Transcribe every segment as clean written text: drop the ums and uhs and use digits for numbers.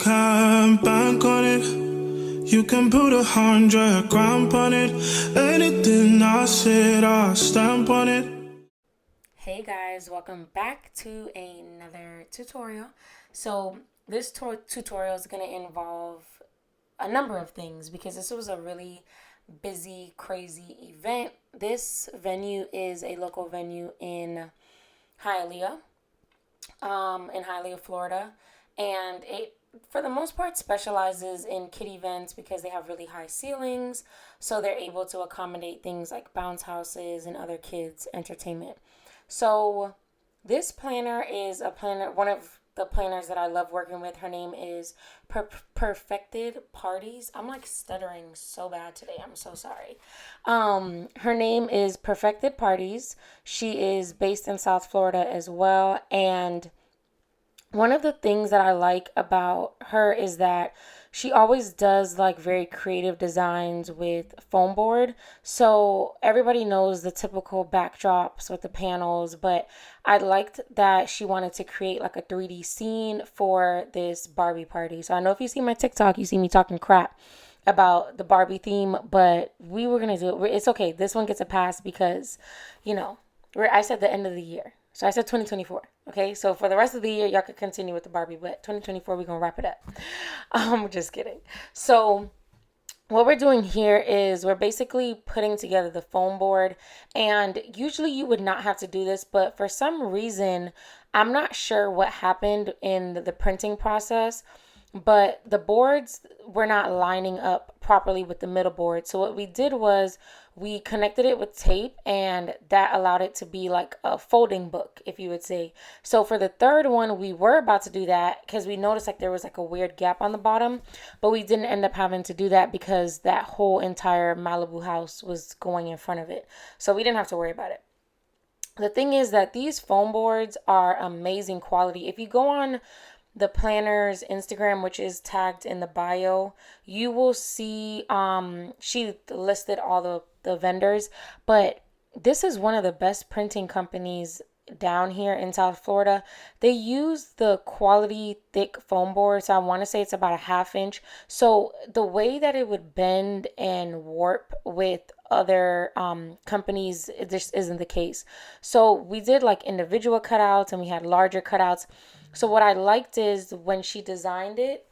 can bank on it. You can put 100 grand on it. Anything I said, I'll stamp on it. Hey guys, welcome back to another tutorial. So this tutorial is going to involve a number of things because this was a really busy, crazy event. This venue is a local venue in Hialeah, Florida, and it for the most part specializes in kid events because they have really high ceilings, so they're able to accommodate things like bounce houses and other kids entertainment. So this planner is one of the planners that I love working with. Her name is Perfected Parties. I'm like stuttering so bad today. I'm so sorry. Her name is Perfected Parties. She is based in South Florida as well. And one of the things that I like about her is that she always does like very creative designs with foam board. So everybody knows the typical backdrops with the panels, but I liked that she wanted to create like a 3D scene for this Barbie party. So I know if you see my TikTok, you see me talking crap about the Barbie theme, but we were going to do it. It's okay. This one gets a pass because, I said the end of the year. So I said 2024. Okay, so for the rest of the year, y'all could continue with the Barbie, but 2024, we're going to wrap it up. Just kidding. So what we're doing here is we're basically putting together the foam board, and usually you would not have to do this, but for some reason, I'm not sure what happened in the printing process, but the boards were not lining up properly with the middle board. So what we did was we connected it with tape, and that allowed it to be like a folding book, if you would say. So for the third one, we were about to do that because we noticed like there was like a weird gap on the bottom, but we didn't end up having to do that because that whole entire Malibu house was going in front of it. So we didn't have to worry about it. The thing is that these foam boards are amazing quality. If you go on the planner's Instagram, which is tagged in the bio, you will see she listed all the vendors, but this is one of the best printing companies down here in South Florida. They use the quality thick foam board, so I want to say it's about a 1/2 inch. So the way that it would bend and warp with other companies, it just isn't the case. So we did like individual cutouts and we had larger cutouts. So what I liked is when she designed it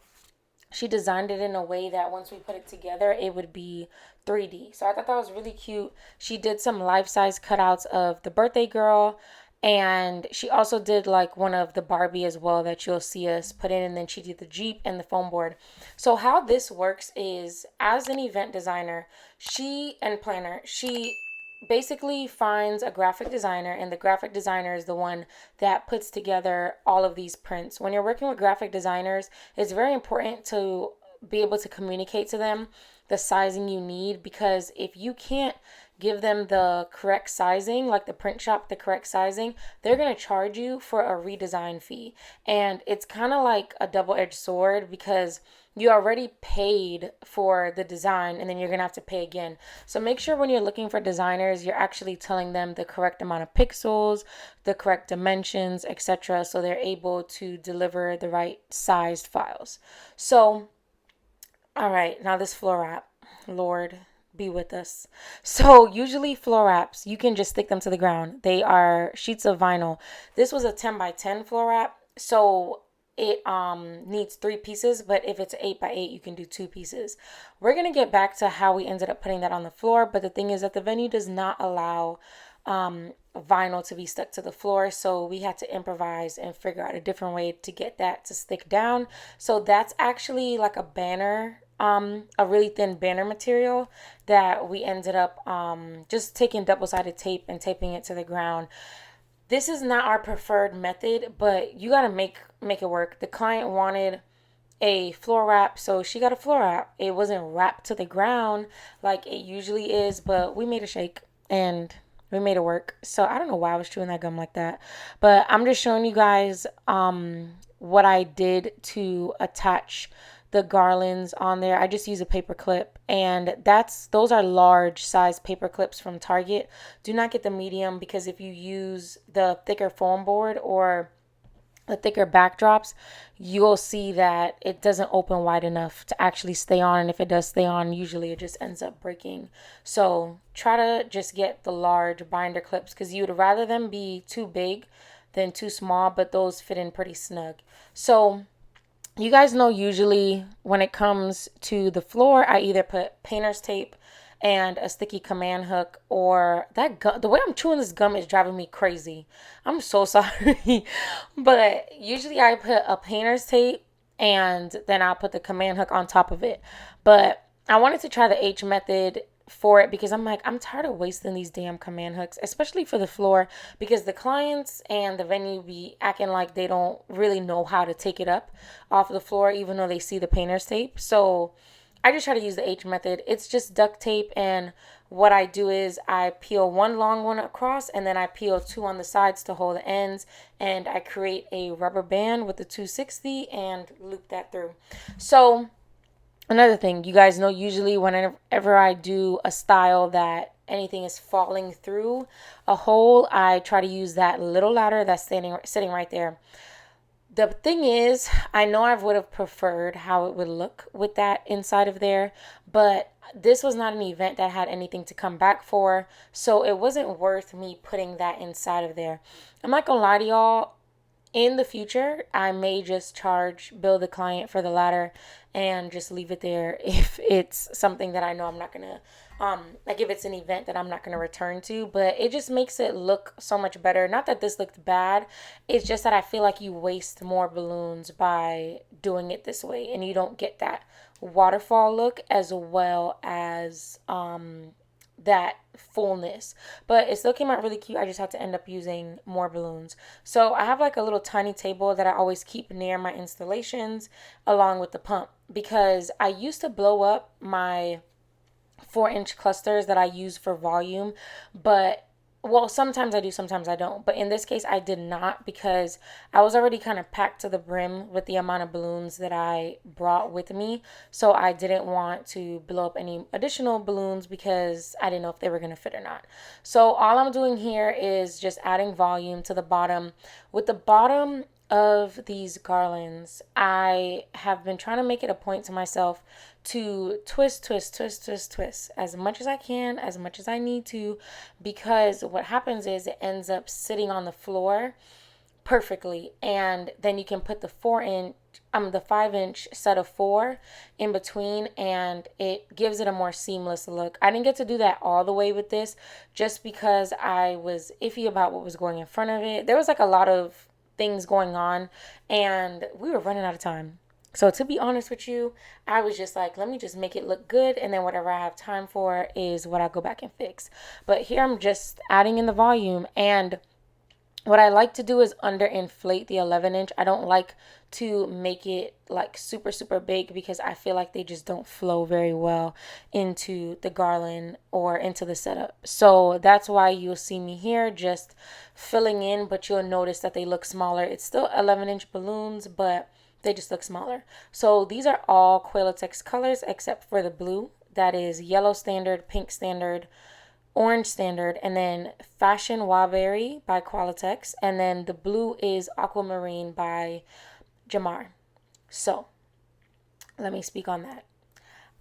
in a way that once we put it together, it would be 3D. So I thought that was really cute. She did some life-size cutouts of the birthday girl, and she also did like one of the Barbie as well that you'll see us put in, and then she did the Jeep and the foam board. So how this works is, as an event designer, she basically finds a graphic designer, and the graphic designer is the one that puts together all of these prints. When you're working with graphic designers, it's very important to be able to communicate to them the sizing you need, because if you can't give them the correct sizing, like the print shop the correct sizing, they're going to charge you for a redesign fee. And it's kind of like a double-edged sword because you already paid for the design and then you're going to have to pay again. So make sure when you're looking for designers, you're actually telling them the correct amount of pixels, the correct dimensions, etc. so they're able to deliver the right sized files. So, all right, now this floor wrap, Lord, be with us. So usually floor wraps, you can just stick them to the ground. They are sheets of vinyl. This was a 10 by 10 floor wrap. So it needs 3 pieces, but if it's 8 by 8, you can do 2 pieces. We're going to get back to how we ended up putting that on the floor, but the thing is that the venue does not allow vinyl to be stuck to the floor, so we had to improvise and figure out a different way to get that to stick down. So that's actually like a banner, a really thin banner material that we ended up just taking double-sided tape and taping it to the ground. This is not our preferred method, but you got to make it work. The client wanted a floor wrap, so she got a floor wrap. It wasn't wrapped to the ground like it usually is, but we made a shake and we made it work. So I don't know why I was chewing that gum like that, but I'm just showing you guys what I did to attach the garlands on there. I just use a paper clip, and those are large size paper clips from Target. Do not get the medium, because if you use the thicker foam board or the thicker backdrops, you'll see that it doesn't open wide enough to actually stay on. And if it does stay on, usually it just ends up breaking. So try to just get the large binder clips because you would rather them be too big than too small, but those fit in pretty snug. So you guys know usually when it comes to the floor, I either put painter's tape and a sticky command hook, or that gum. The way I'm chewing this gum is driving me crazy. I'm so sorry. But usually I put a painter's tape and then I'll put the command hook on top of it. But I wanted to try the H method for it because I'm like, I'm tired of wasting these damn command hooks, especially for the floor, because the clients and the venue be acting like they don't really know how to take it up off the floor, even though they see the painter's tape. So I just try to use the H method. It's just duct tape, and what I do is I peel one long one across and then I peel two on the sides to hold the ends, and I create a rubber band with the 260 and loop that through. So another thing, you guys know usually whenever I do a style that anything is falling through a hole, I try to use that little ladder that's sitting right there. The thing is, I know I would have preferred how it would look with that inside of there, but this was not an event that had anything to come back for, so it wasn't worth me putting that inside of there. I'm not gonna lie to y'all, in the future, I may just bill the client for the ladder and just leave it there if it's something that I know I'm not gonna, like if it's an event that I'm not gonna return to. But it just makes it look so much better. Not that this looked bad, it's just that I feel like you waste more balloons by doing it this way, and you don't get that waterfall look as well as that fullness. But it still came out really cute. I just had to end up using more balloons. So I have like a little tiny table that I always keep near my installations along with the pump, because I used to blow up my 4-inch clusters that I use for volume, but well, sometimes I do, sometimes I don't. But in this case, I did not, because I was already kind of packed to the brim with the amount of balloons that I brought with me. So I didn't want to blow up any additional balloons because I didn't know if they were going to fit or not. So all I'm doing here is just adding volume to the bottom. With the bottom of these garlands, I have been trying to make it a point to myself to twist as much as I can, as much as I need to, because what happens is it ends up sitting on the floor perfectly, and then you can put the 5-inch set of 4 in between, and it gives it a more seamless look. I didn't get to do that all the way with this just because I was iffy about what was going in front of it. There was like a lot of things going on and we were running out of time. So to be honest with you, I was just like, let me just make it look good, and then whatever I have time for is what I go back and fix. But here I'm just adding in the volume, and what I like to do is underinflate the 11-inch. I don't like to make it like super big because I feel like they just don't flow very well into the garland or into the setup. So that's why you'll see me here just filling in, but you'll notice that they look smaller. It's still 11-inch balloons, but they just look smaller. So these are all Qualatex colors except for the blue. That is yellow standard, pink standard, orange standard, and then Fashion Wildberry by Qualatex, and then the blue is Aquamarine by Gemar. So let me speak on that.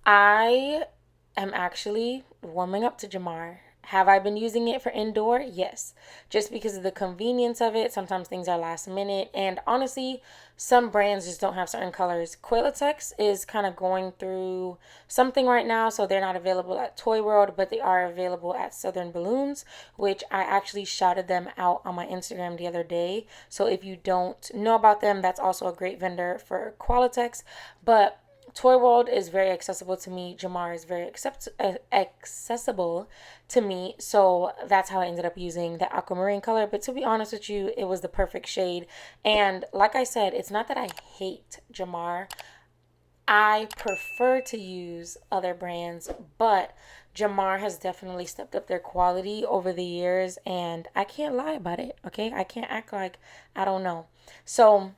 I am actually warming up to Gemar. Have I been using it for indoor? Yes. Just because of the convenience of it. Sometimes things are last minute. And honestly, some brands just don't have certain colors. Qualatex is kind of going through something right now. So they're not available at Toy World, but they are available at Southern Balloons, which I actually shouted them out on my Instagram the other day. So if you don't know about them, that's also a great vendor for Qualatex. But Toy World is very accessible to me. Gemar is very accessible to me. So that's how I ended up using the aquamarine color. But to be honest with you, it was the perfect shade. And like I said, it's not that I hate Gemar. I prefer to use other brands, but Gemar has definitely stepped up their quality over the years, and I can't lie about it, okay? I can't act like I don't know. So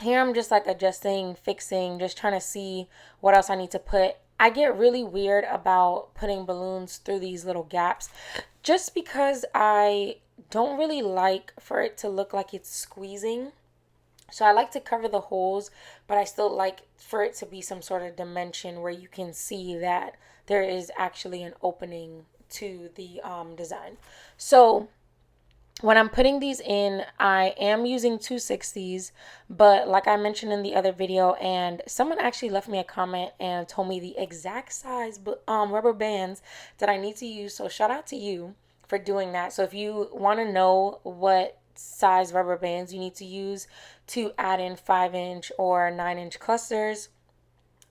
here I'm just like adjusting, fixing, just trying to see what else I need to put. I get really weird about putting balloons through these little gaps just because I don't really like for it to look like it's squeezing. So I like to cover the holes, but I still like for it to be some sort of dimension where you can see that there is actually an opening to the design. So when I'm putting these in, I am using 260s, but like I mentioned in the other video, and someone actually left me a comment and told me the exact size rubber bands that I need to use. So shout out to you for doing that. So if you want to know what size rubber bands you need to use to add in 5-inch or 9-inch clusters,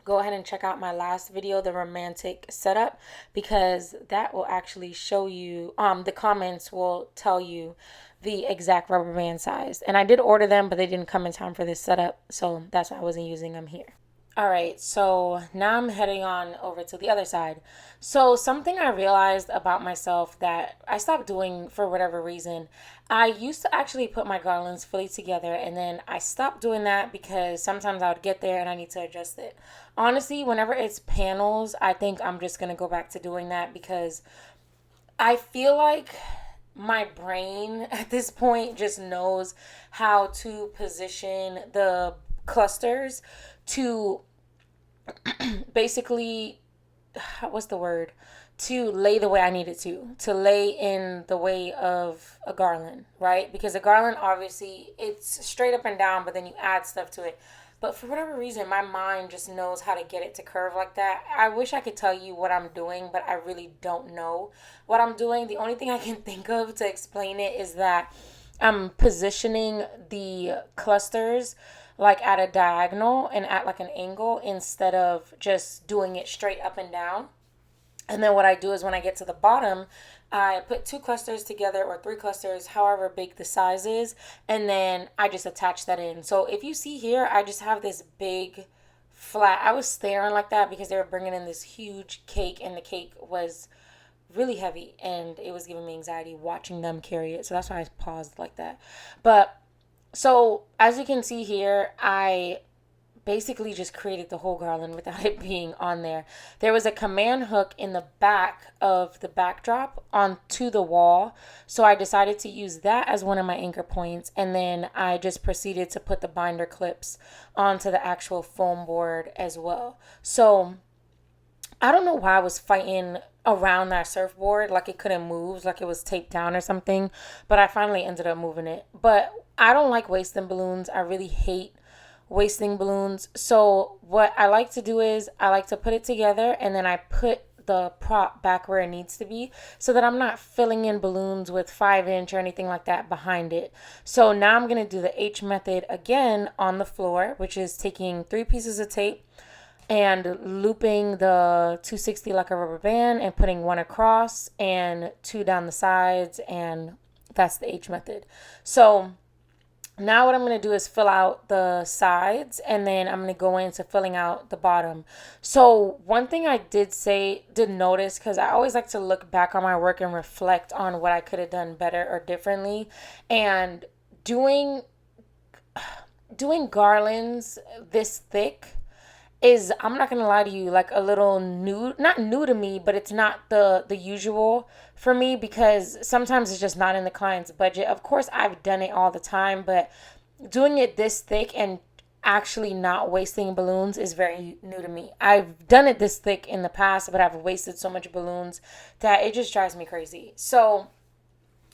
go ahead and check out my last video, the romantic setup, because that will actually show you, the comments will tell you the exact rubber band size. And I did order them, but they didn't come in time for this setup, so that's why I wasn't using them here. All right, so now I'm heading on over to the other side. So something I realized about myself that I stopped doing for whatever reason, I used to actually put my garlands fully together, and then I stopped doing that because sometimes I would get there and I need to adjust it. Honestly, whenever it's panels, I think I'm just going to go back to doing that because I feel like my brain at this point just knows how to position the clusters to basically, what's the word, to lay the way I need it to lay in the way of a garland, right? Because a garland, obviously, it's straight up and down, but then you add stuff to it. But for whatever reason, my mind just knows how to get it to curve like that. I wish I could tell you what I'm doing, but I really don't know what I'm doing. The only thing I can think of to explain it is that I'm positioning the clusters like at a diagonal and at like an angle instead of just doing it straight up and down. And then what I do is when I get to the bottom, I put 2 clusters together or 3 clusters, however big the size is, and then I just attach that in. So if you see here, I just have this big flat. I was staring like that because they were bringing in this huge cake, and the cake was really heavy and it was giving me anxiety watching them carry it. So that's why I paused like that. But so as you can see here, I basically just created the whole garland without it being on there. There was a command hook in the back of the backdrop onto the wall, so I decided to use that as one of my anchor points, and then I just proceeded to put the binder clips onto the actual foam board as well. So I don't know why I was fighting around that surfboard like it couldn't move, like it was taped down or something, but I finally ended up moving it. But I don't like wasting balloons. I really hate wasting balloons. So what I like to do is I like to put it together and then I put the prop back where it needs to be so that I'm not filling in balloons with 5-inch or anything like that behind it. So now I'm going to do the H method again on the floor, which is taking 3 pieces of tape and looping the 260 like a rubber band and putting 1 across and 2 down the sides, and that's the H method. So now what I'm going to do is fill out the sides, and then I'm going to go into filling out the bottom. So one thing I did notice, because I always like to look back on my work and reflect on what I could have done better or differently, and doing garlands this thick is, I'm not gonna lie to you, like a little new, not new to me, but it's not the usual for me because sometimes it's just not in the client's budget. Of course, I've done it all the time, but doing it this thick and actually not wasting balloons is very new to me. I've done it this thick in the past, but I've wasted so much balloons that it just drives me crazy. So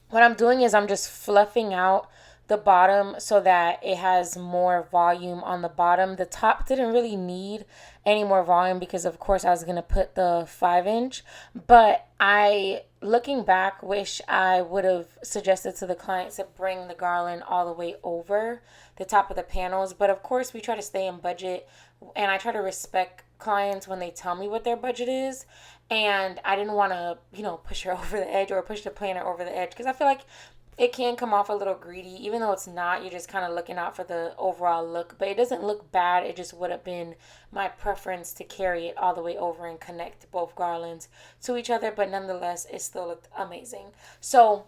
what I'm doing is I'm just fluffing out the bottom so that it has more volume on the bottom. The top didn't really need any more volume because of course I was going to put the 5-inch, but I, looking back, wish I would have suggested to the client to bring the garland all the way over the top of the panels. But of course we try to stay in budget, and I try to respect clients when they tell me what their budget is. And I didn't want to, push her over the edge or push the planner over the edge because I feel like it can come off a little greedy, even though it's not. You're just kind of looking out for the overall look, but it doesn't look bad. It just would have been my preference to carry it all the way over and connect both garlands to each other, but nonetheless, it still looked amazing. So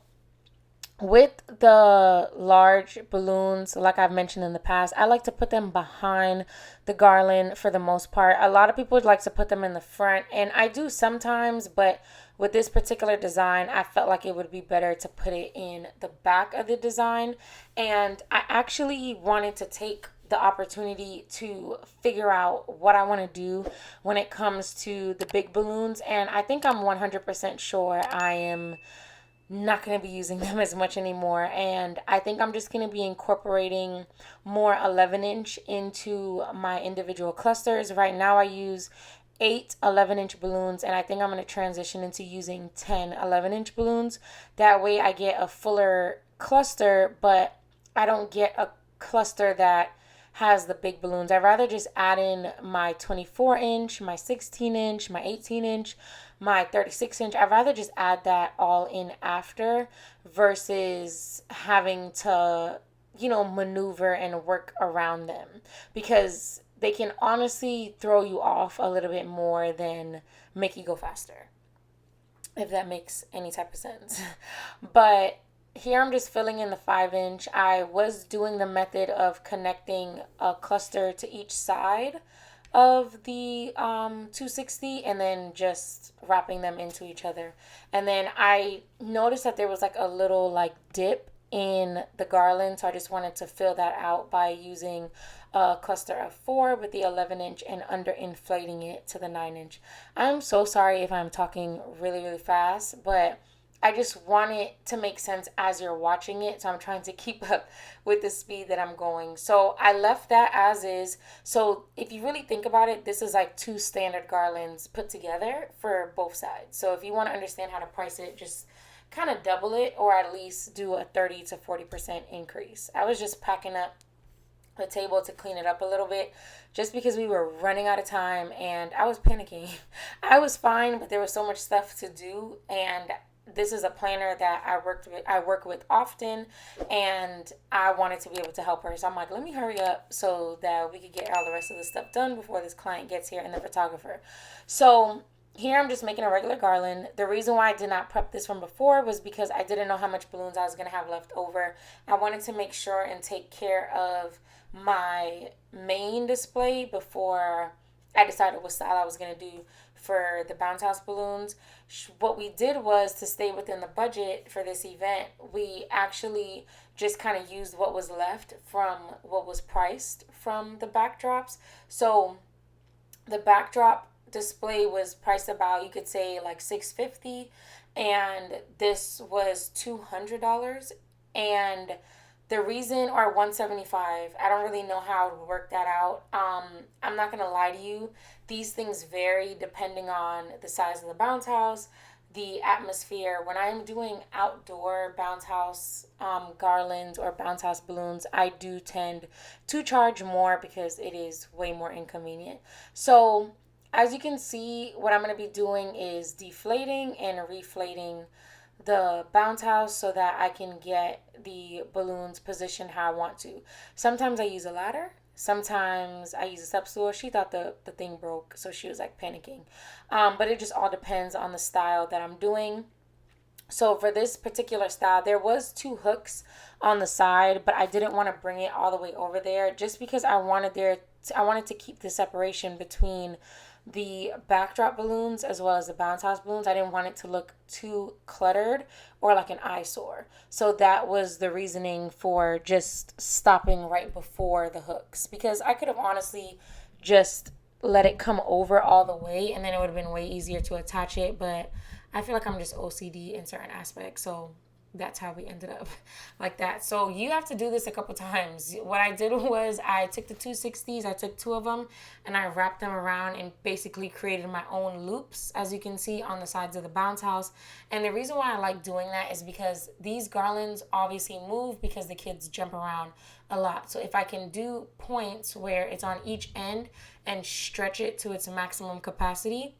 with the large balloons, like I've mentioned in the past, I like to put them behind the garland for the most part. A lot of people would like to put them in the front, and I do sometimes, but with this particular design, I felt like it would be better to put it in the back of the design. And I actually wanted to take the opportunity to figure out what I want to do when it comes to the big balloons. And I think I'm 100% sure I am not going to be using them as much anymore. And I think I'm just going to be incorporating more 11-inch into my individual clusters. Right now I use 8 11-inch balloons, and I think I'm going to transition into using 10 11-inch balloons. That way I get a fuller cluster, but I don't get a cluster that has the big balloons. I'd rather just add in my 24-inch, my 16-inch, my 18-inch, my 36-inch. I'd rather just add that all in after versus having to, maneuver and work around them, because they can honestly throw you off a little bit more than make you go faster, if that makes any type of sense. But here I'm just filling in the 5-inch. I was doing the method of connecting a cluster to each side of the 260 and then just wrapping them into each other. And then I noticed that there was like a little like dip in the garland, so I just wanted to fill that out by using a cluster of 4 with the 11-inch and under inflating it to the 9-inch. I'm so sorry if I'm talking really, really fast, but I just want it to make sense as you're watching it. So I'm trying to keep up with the speed that I'm going. So I left that as is. So if you really think about it, this is like 2 standard garlands put together for both sides. So if you want to understand how to price it, just kind of double it, or at least do a 30 to 40% increase. I was just packing up the table to clean it up a little bit just because we were running out of time and I was panicking. I was fine, but there was so much stuff to do, and this is a planner that I work with often, and I wanted to be able to help her. So I'm like, let me hurry up so that we could get all the rest of the stuff done before this client gets here and the photographer. So here I'm just making a regular garland. The reason why I did not prep this from before was because I didn't know how much balloons I was going to have left over. I wanted to make sure and take care of my main display before I decided what style I was going to do for the bounce house balloons. What we did was, to stay within the budget for this event, we actually just kind of used what was left from what was priced from the backdrops. So the backdrop display was priced about, you could say, like $650, and this was $200. And the reason, or $175, I don't really know how to work that out. I'm not going to lie to you. These things vary depending on the size of the bounce house, the atmosphere. When I'm doing outdoor bounce house garlands or bounce house balloons, I do tend to charge more because it is way more inconvenient. So as you can see, what I'm going to be doing is deflating and reflating the bounce house so that I can get the balloons positioned how I want to. Sometimes I use a ladder. Sometimes I use a step stool. She thought the thing broke, so she was like panicking. But it just all depends on the style that I'm doing. So for this particular style, there was 2 hooks on the side, but I didn't want to bring it all the way over there just because I wanted to keep the separation between the backdrop balloons as well as the bounce house balloons. I didn't want it to look too cluttered or like an eyesore. So that was the reasoning for just stopping right before the hooks, because I could have honestly just let it come over all the way and then it would have been way easier to attach it. But I feel like I'm just OCD in certain aspects, so that's how we ended up like that. So you have to do this a couple times. What I did was I took the 260s, I took 2 of them, and I wrapped them around and basically created my own loops, as you can see on the sides of the bounce house. And the reason why I like doing that is because these garlands obviously move because the kids jump around a lot. So if I can do points where it's on each end and stretch it to its maximum capacity,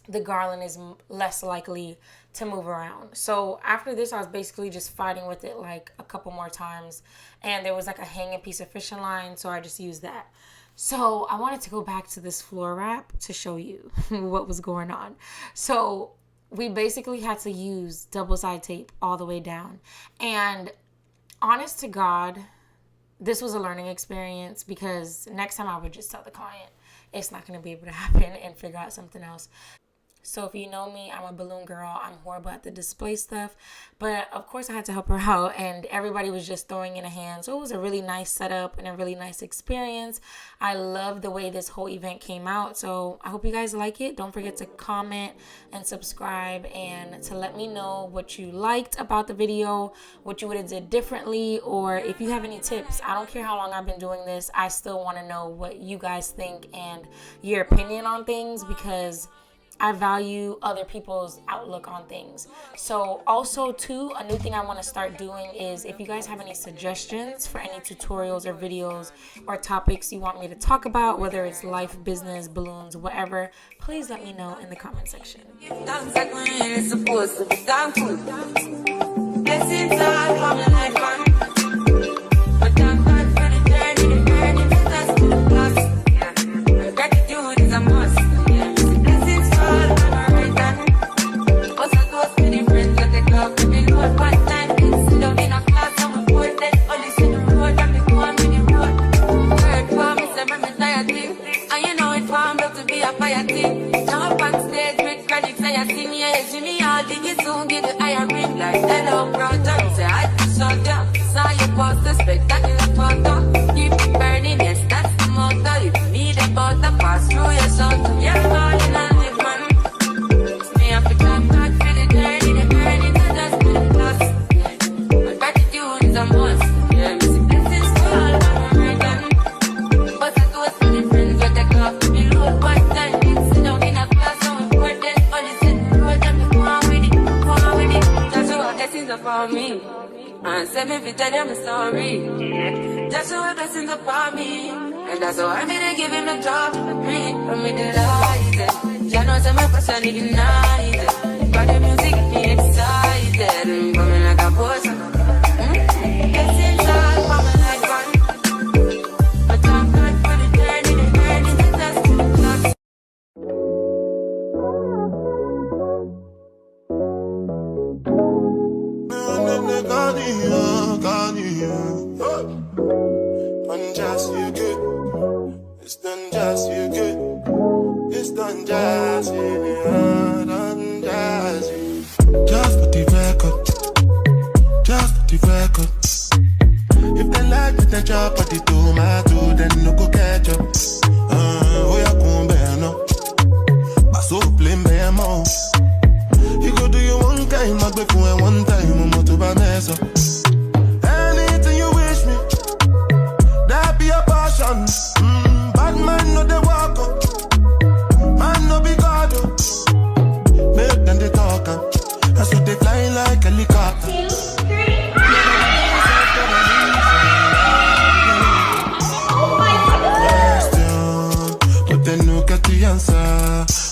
the garland is less likely to move around. So after this, I was basically just fighting with it like a couple more times, and there was like a hanging piece of fishing line, so I just used that. So I wanted to go back to this floor wrap to show you what was going on. So we basically had to use double side tape all the way down, and honest to God, this was a learning experience, because next time I would just tell the client it's not going to be able to happen and figure out something else. So if you know me, I'm a balloon girl. I'm horrible at the display stuff. But of course I had to help her out, and everybody was just throwing in a hand. So it was a really nice setup and a really nice experience. I love the way this whole event came out. So I hope you guys like it. Don't forget to comment and subscribe, and to let me know what you liked about the video, what you would have did differently, or if you have any tips. I don't care how long I've been doing this. I still want to know what you guys think and your opinion on things, because I value other people's outlook on things. So also too, a new thing I want to start doing is, if you guys have any suggestions for any tutorials or videos or topics you want me to talk about, whether it's life, business, balloons, whatever, please let me know in the comment section. Let me tell them a story. That's why blessings upon me, and that's why I'm gonna give him the top for me delighted. You know some of us are ignited, but the music get me excited. I'm coming like a boss. Blessings all coming like one. But I'm good for the journey, the dust to the clock. Unjust, you good. It's done just you good. It's done just you, done just you. Just for the record. Just for the record. If they like me, then chop at the tomato, then no go catch up. Oh, yeah, come bear no. I so blame bear more. You go do your one time, I go for one time, I'm not to buy mess up. Anything you wish me, that be a passion. Bad man no they walk up, man no be God up. Make them they talk up, that's what they fly like a helicopter. 2, 3, question, but then look at the answer.